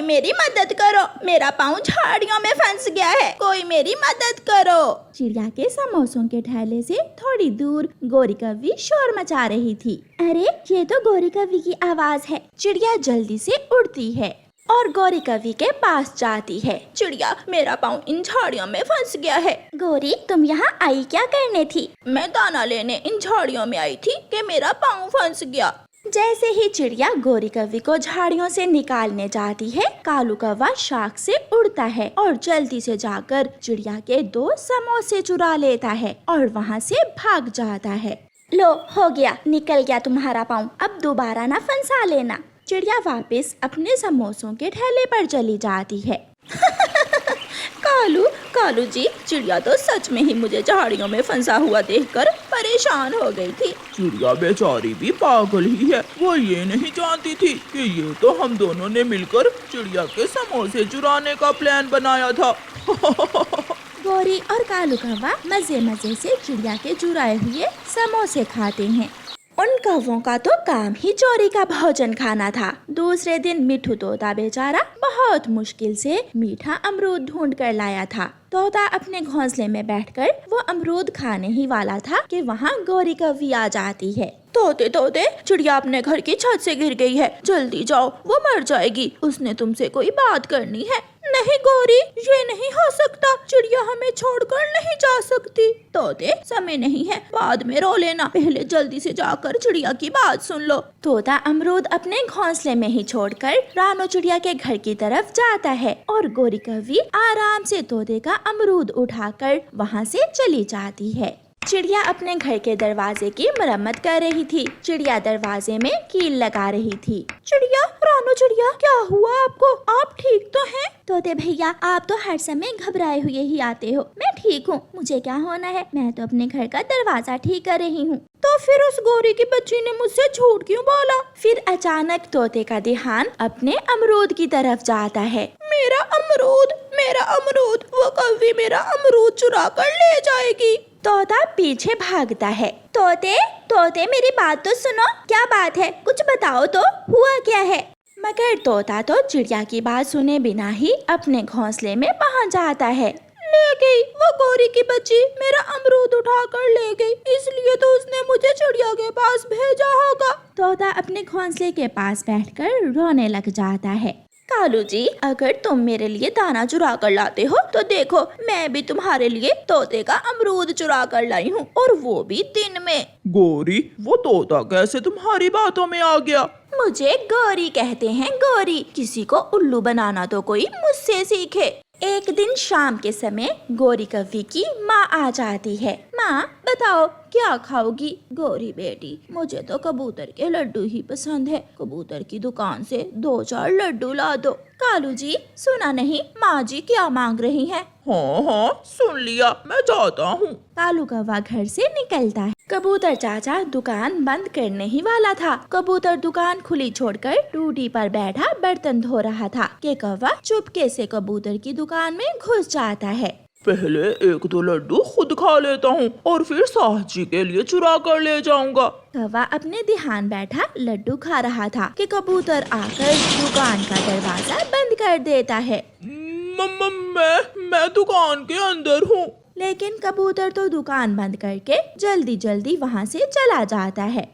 मेरी मदद करो, मेरा पाँव झाड़ियों में फंस गया है, कोई मेरी मदद करो। चिड़िया के समोसों के ठेले से थोड़ी दूर गोरी कौवी शोर मचा रही थी। अरे ये तो गोरी कौवी की आवाज है। चिड़िया जल्दी से उड़ती है और गोरी कौवी के पास जाती है। चिड़िया, मेरा पाँव इन झाड़ियों में फंस गया है। गोरी, तुम यहाँ आई क्या करने थी? मैं दाना लेने इन झाड़ियों में आई थी कि मेरा पाँव फंस गया। जैसे ही चिड़िया गोरी कौवी को झाड़ियों से निकालने जाती है, कालू कौवा शाख से उड़ता है और जल्दी से जाकर चिड़िया के 2 समोसे चुरा लेता है और वहाँ से भाग जाता है। लो, हो गया, निकल गया तुम्हारा पाँव, अब दोबारा ना फंसा लेना। चिड़िया वापस अपने समोसों के ठेले पर चली जाती है। कालू जी, चिड़िया तो सच में ही मुझे झाड़ियों में फंसा हुआ देखकर परेशान हो गई थी। चिड़िया बेचारी भी पागल ही है, वो ये नहीं जानती थी कि ये तो हम दोनों ने मिलकर चिड़िया के समोसे चुराने का प्लान बनाया था। गोरी और कालू कौवा मजे मजे से चिड़िया के चुराए हुए समोसे खाते हैं। उन कौवों का तो काम ही चोरी का भोजन खाना था। दूसरे दिन मिठू तोता बेचारा बहुत मुश्किल से मीठा अमरूद ढूंढ कर लाया था। तोता अपने घोंसले में बैठकर वो अमरूद खाने ही वाला था कि वहाँ गोरी कौवी आ जाती है। तोते तोते, चिड़िया अपने घर की छत से गिर गई है, जल्दी जाओ, वो मर जाएगी, उसने तुमसे कोई बात करनी है। नहीं गोरी, ये नहीं हो सकता, चिड़िया हमें छोड़कर नहीं जा सकती। तोते, समय नहीं है, बाद में रो लेना, पहले जल्दी से जाकर चिड़िया की बात सुन लो। तोता अमरूद अपने घोंसले में ही छोड़कर रानो चिड़िया के घर की तरफ जाता है और गोरी कौवी आराम से तोते का अमरूद उठाकर वहाँ से चली जाती है। चिड़िया अपने घर के दरवाजे की मरम्मत कर रही थी। चिड़िया दरवाजे में कील लगा रही थी। चिड़िया, रानो चिड़िया, क्या हुआ आपको? आप ठीक तो हैं? तोते भैया, आप तो हर समय घबराए हुए ही आते हो। मैं ठीक हूँ, मुझे क्या होना है, मैं तो अपने घर का दरवाजा ठीक कर रही हूँ। तो फिर उस गोरी की बच्ची ने मुझसे झूठ क्यों बोला? फिर अचानक तोते का ध्यान अपने अमरूद की तरफ जाता है। मेरा अमरूद, मेरा अमरूद, वो कौवी मेरा अमरूद चुरा कर ले जाएगी। तोता पीछे भागता है। तोते तोते, मेरी बात तो सुनो। क्या बात है, कुछ बताओ तो, हुआ क्या है? मगर तोता तो चिड़िया की बात सुने बिना ही अपने घोंसले में पहुंच जाता है। ले गई, वो गोरी की बच्ची मेरा अमरूद उठा कर ले गई, इसलिए तो उसने मुझे चिड़िया के पास भेजा होगा। तोता अपने घोंसले के पास बैठकर रोने लग जाता है। कालू जी, अगर तुम मेरे लिए दाना चुरा कर लाते हो तो देखो, मैं भी तुम्हारे लिए तोते का अमरूद चुरा कर लाई हूँ, और वो भी दिन में। गोरी, वो तोता कैसे तुम्हारी बातों में आ गया? मुझे गोरी कहते हैं, गोरी। किसी को उल्लू बनाना तो कोई मुझसे सीखे। एक दिन शाम के समय गोरी कौवी की माँ आ जाती है। माँ, बताओ क्या खाओगी? गोरी बेटी, मुझे तो कबूतर के लड्डू ही पसंद है, कबूतर की दुकान से 2-4 लड्डू ला दो। कालू जी, सुना नहीं माँ जी क्या मांग रही हैं? हाँ, सुन लिया, मैं जाता हूँ। कालू कौवा घर से निकलता है। कबूतर चाचा दुकान बंद करने ही वाला था। कबूतर दुकान खुली छोड़कर टूटी पर बैठा बर्तन धो रहा था कि कौवा चुपके से कबूतर की दुकान में घुस जाता है। पहले 1-2 लड्डू खुद खा लेता हूँ और फिर साहजी के लिए चुरा कर ले जाऊंगा। कौवा अपने ध्यान बैठा लड्डू खा रहा था कि कबूतर आकर दुकान का दरवाजा बंद कर देता है। मैं दुकान के अंदर हूँ। लेकिन कबूतर तो दुकान बंद करके जल्दी जल्दी वहाँ से चला जाता है।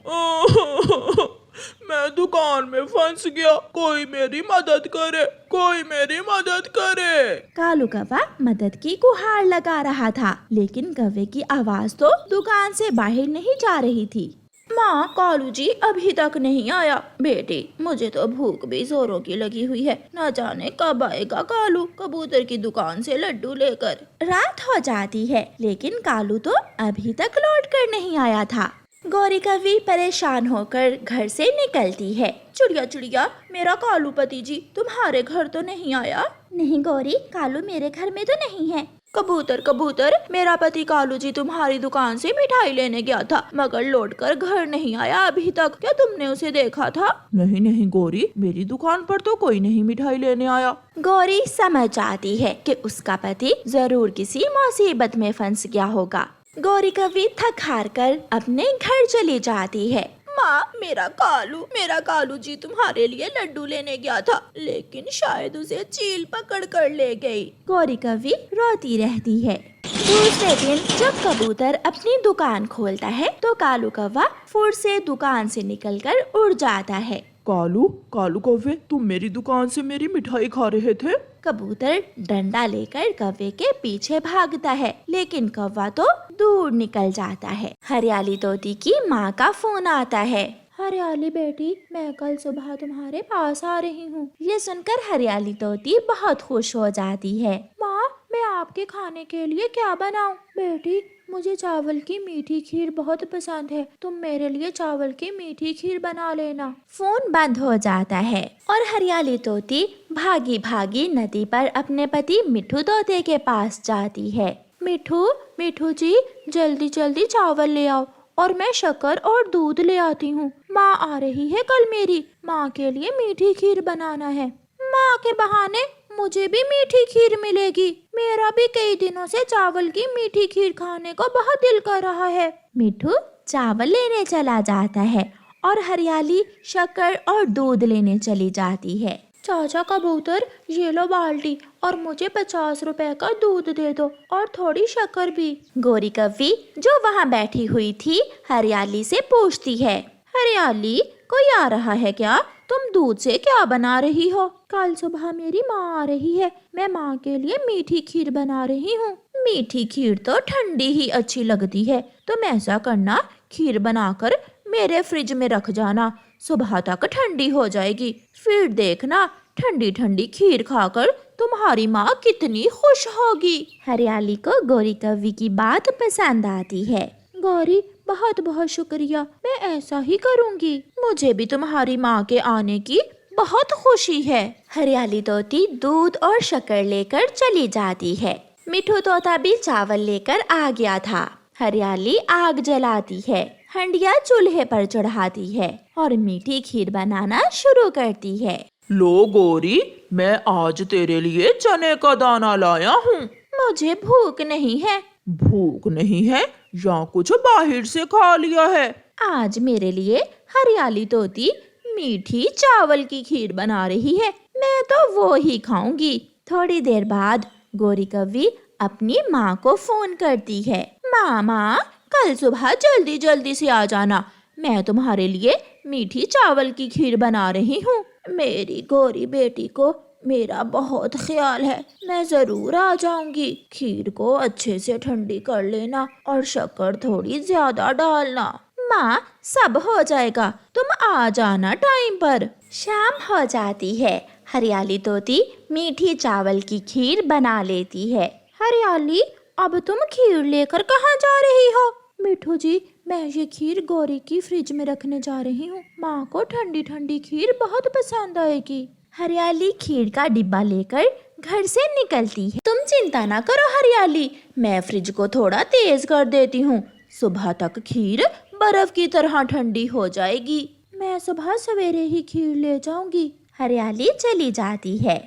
मैं दुकान में फंस गया, कोई मेरी मदद करे, कोई मेरी मदद करे। कालू कौवा मदद की गुहार लगा रहा था, लेकिन कौवे की आवाज तो दुकान से बाहर नहीं जा रही थी। माँ, कालू जी अभी तक नहीं आया। बेटी, मुझे तो भूख भी जोरों की लगी हुई है, न जाने कब आएगा कालू कबूतर की दुकान से लड्डू लेकर। रात हो जाती है, लेकिन कालू तो अभी तक लौट कर नहीं आया था। गोरी कौवी परेशान होकर घर से निकलती है। चिड़िया चिड़िया, मेरा कालू पति जी तुम्हारे घर तो नहीं आया? नहीं गोरी, कालू मेरे घर में तो नहीं है। कबूतर कबूतर, मेरा पति कालू जी तुम्हारी दुकान से मिठाई लेने गया था, मगर लौटकर घर नहीं आया अभी तक। क्या तुमने उसे देखा था? नहीं नहीं गोरी, मेरी दुकान पर तो कोई नहीं मिठाई लेने आया। गोरी समझ आती है कि उसका पति जरूर किसी मुसीबत में फंस गया होगा। गोरी कौवी थक हार कर अपने घर चली जाती है। माँ, मेरा कालू जी तुम्हारे लिए लड्डू लेने गया था, लेकिन शायद उसे चील पकड़ कर ले गई। गौरी कौवी रोती रहती है। दूसरे दिन जब कबूतर अपनी दुकान खोलता है तो कालू कौवा फुर्र से दुकान से निकलकर उड़ जाता है। कालू कालू कौवे, तुम मेरी दुकान से मेरी मिठाई खा रहे थे। कबूतर डंडा लेकर कौवे के पीछे भागता है, लेकिन कौवा तो दूर निकल जाता है। हरियाली तोती की माँ का फोन आता है। हरियाली बेटी, मैं कल सुबह तुम्हारे पास आ रही हूँ। ये सुनकर हरियाली तोती बहुत खुश हो जाती है। माँ, मैं आपके खाने के लिए क्या बनाऊँ? बेटी, मुझे चावल की मीठी खीर बहुत पसंद है, तुम मेरे लिए चावल की मीठी खीर बना लेना। फोन बंद हो जाता है और हरियाली तोती भागी भागी नदी पर अपने पति मिठू तोते के पास जाती है। मिठू जी, जल्दी जल्दी चावल ले आओ और मैं शक्कर और दूध ले आती हूँ। माँ आ रही है कल मेरी, माँ के लिए मीठी खीर बनाना है। माँ के बहाने मुझे भी मीठी खीर मिलेगी। मेरा भी कई दिनों से चावल की मीठी खीर खाने को बहुत दिल कर रहा है। मिठू चावल लेने चला जाता है और हरियाली शक्कर और दूध लेने चली जाती है। चाचा कबूतर, ये लो बाल्टी और मुझे 50 रुपए का दूध दे दो और थोड़ी शक्कर भी। गौरी कौवी जो वहाँ बैठी हुई थी हरियाली से पूछती है। हरियाली, कोई आ रहा है क्या? तुम दूध से क्या बना रही हो? कल सुबह मेरी माँ आ रही है, मैं माँ के लिए मीठी खीर बना रही हूँ। मीठी खीर तो ठंडी ही अच्छी लगती है, तुम ऐसा करना, खीर बनाकर मेरे फ्रिज में रख जाना, सुबह तक ठंडी हो जाएगी। फिर देखना, ठंडी ठंडी खीर खाकर तुम्हारी माँ कितनी खुश होगी। हरियाली को गौरी कौवी की बात पसंद आती है। गौरी, बहुत बहुत शुक्रिया, मैं ऐसा ही करूँगी। मुझे भी तुम्हारी माँ के आने की बहुत खुशी है। हरियाली तोती दूध और शक्कर लेकर चली जाती है। मिठू तोता भी चावल लेकर आ गया था। हरियाली आग जलाती है, हंडिया चूल्हे पर चढ़ाती है और मीठी खीर बनाना शुरू करती है। लो गौरी, मैं आज तेरे लिए चने का दाना लाया हूँ। मुझे भूख नहीं है। भूख नहीं है या कुछ बाहर से खा लिया है? आज मेरे लिए हरियाली तोती मीठी चावल की खीर बना रही है, मैं तो वो ही खाऊंगी। थोड़ी देर बाद गौरी कौवी अपनी माँ को फोन करती है। माँ, कल सुबह जल्दी जल्दी से आ जाना, मैं तुम्हारे लिए मीठी चावल की खीर बना रही हूँ। मेरी गौरी बेटी को मेरा बहुत ख्याल है, मैं जरूर आ जाऊंगी। खीर को अच्छे से ठंडी कर लेना और शक्कर थोड़ी ज्यादा डालना। माँ, सब हो जाएगा, तुम आ जाना टाइम पर। शाम हो जाती है। हरियाली तोती मीठी चावल की खीर बना लेती है। हरियाली, अब तुम खीर लेकर कहाँ जा रही हो? मिठू जी, मैं ये खीर गौरी की फ्रिज में रखने जा रही हूँ, माँ को ठंडी ठंडी खीर बहुत पसंद आएगी। हरियाली खीर का डिब्बा लेकर घर से निकलती है। तुम चिंता ना करो हरियाली, मैं फ्रिज को थोड़ा तेज कर देती हूँ, सुबह तक खीर बर्फ की तरह ठंडी हो जाएगी। मैं सुबह सवेरे ही खीर ले जाऊंगी। हरियाली चली जाती है।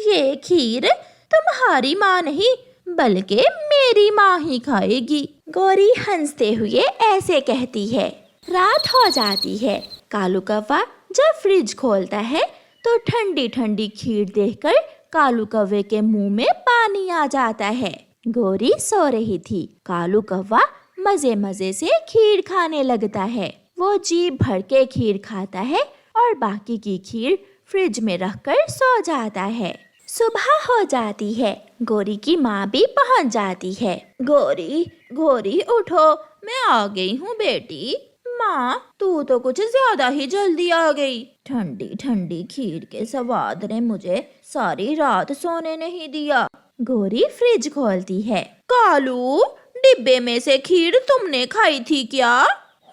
ये खीर तुम्हारी माँ नहीं बल्कि मेरी माँ ही खाएगी। गौरी हंसते हुए ऐसे कहती है। रात हो जाती है। कालू कौवा जब फ्रिज खोलता है तो ठंडी ठंडी खीर देखकर कालू कौवे के मुंह में पानी आ जाता है। गौरी सो रही थी। कालू कौवा मजे मजे से खीर खाने लगता है। वो जी भर के खीर खाता है और बाकी की खीर फ्रिज में रखकर सो जाता है। सुबह हो जाती है। गौरी की माँ भी पहुँच जाती है। गौरी उठो, मैं आ गई हूँ बेटी। माँ, तू तो कुछ ज्यादा ही जल्दी आ गई। ठंडी ठंडी खीर के स्वाद ने मुझे सारी रात सोने नहीं दिया। गौरी फ्रिज खोलती है। कालू, डिब्बे में से खीर तुमने खाई थी क्या?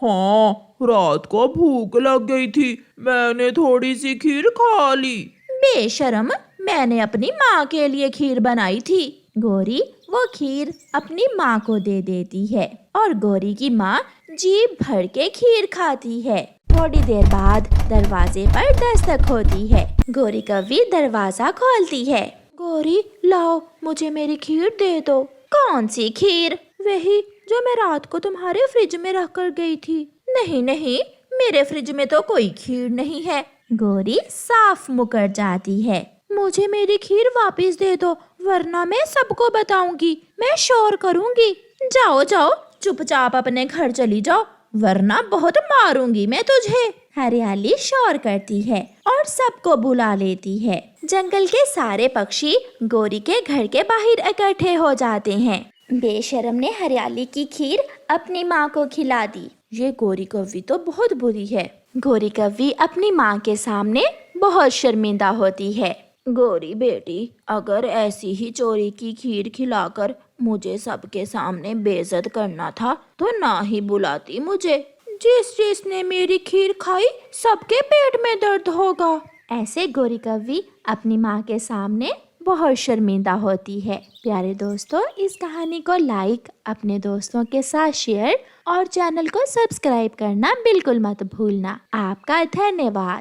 हाँ, रात को भूख लग गई थी, मैंने थोड़ी सी खीर खा ली। बेशरम, मैंने अपनी माँ के लिए खीर बनाई थी। गौरी वो खीर अपनी माँ को दे देती है और गौरी की माँ जी भर के खीर खाती है। थोड़ी देर बाद दरवाजे पर दस्तक होती है। गौरी कौवी दरवाजा खोलती है। गौरी, लाओ, मुझे मेरी खीर दे दो। कौन सी खीर? वही जो मैं रात को तुम्हारे फ्रिज में रख कर गई थी। नहीं नहीं, मेरे फ्रिज में तो कोई खीर नहीं है। गौरी साफ मुकर जाती है। मुझे मेरी खीर वापस दे दो, वरना मैं सबको बताऊंगी, मैं शोर करूंगी। जाओ जाओ, चुपचाप अपने घर चली जाओ, वरना बहुत मारूंगी मैं तुझे। हरियाली शोर करती है और सबको बुला लेती है। जंगल के सारे पक्षी गौरी के घर के बाहर इकट्ठे हो जाते हैं। बेशरम ने हरियाली की खीर अपनी माँ को खिला दी। ये गौरी कव्वी तो बहुत बुरी है। गौरी कव्वी अपनी माँ के सामने बहुत शर्मिंदा होती है। गौरी बेटी, अगर ऐसी ही चोरी की खीर खिलाकर मुझे सबके सामने बेइज्जत करना था तो ना ही बुलाती मुझे। जिसने मेरी खीर खाई सबके पेट में दर्द होगा। ऐसे गौरी कव्वी अपनी माँ के सामने बहुत शर्मिंदा होती है। प्यारे दोस्तों, इस कहानी को लाइक, अपने दोस्तों के साथ शेयर और चैनल को सब्सक्राइब करना बिल्कुल मत भूलना। आपका धन्यवाद।